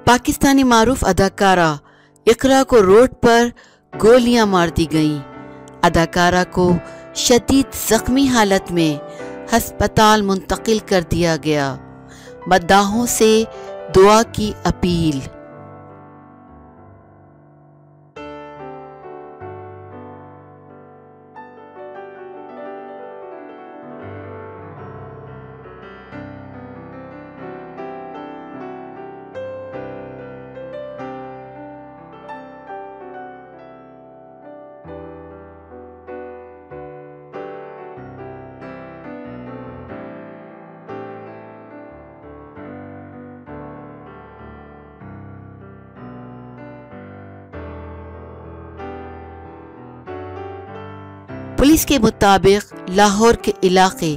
पाकिस्तानी मारूफ अदाकारा इकरा को रोड पर गोलियां मार दी गईं। अदाकारा को शदीद जख्मी हालत में हस्पताल मुंतकिल कर दिया गया। मद्दाहों से दुआ की अपील। पुलिस के मुताबिक लाहौर के इलाके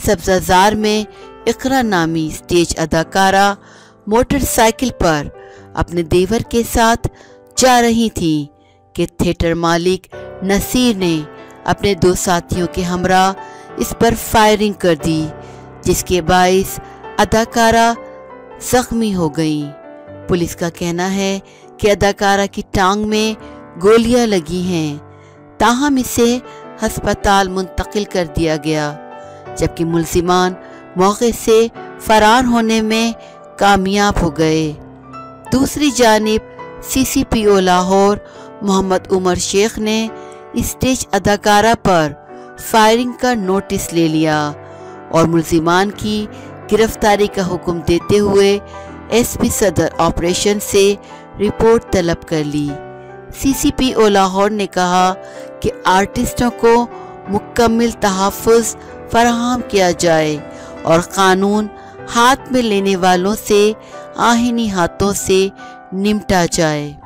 सब्जाजार में इकरा नामी स्टेज अदाकारा मोटरसाइकिल पर अपने देवर के साथ जा रही थी कि थिएटर मालिक नसीर ने अपने दो साथियों के हमरा इस पर फायरिंग कर दी, जिसके बाइस अदाकारा जख्मी हो गई। पुलिस का कहना है कि अदाकारा की टांग में गोलियां लगी हैं, ताहम इसे अस्पताल मुंतकिल कर दिया गया, जबकि मुल्जिमान मौके से फरार होने में कामयाब हो गए। दूसरी जानिब CCPO लाहौर मोहम्मद उमर शेख ने स्टेज अदाकारा पर फायरिंग का नोटिस ले लिया और मुल्जिमान की गिरफ्तारी का हुक्म देते हुए SP सदर ऑपरेशन से रिपोर्ट तलब कर ली। CCPO लाहौर ने कहा कि आर्टिस्टों को मुकम्मल तहफ़्फ़ुज़ फराहम किया जाए और कानून हाथ में लेने वालों से आहीनी हाथों से निपटा जाए।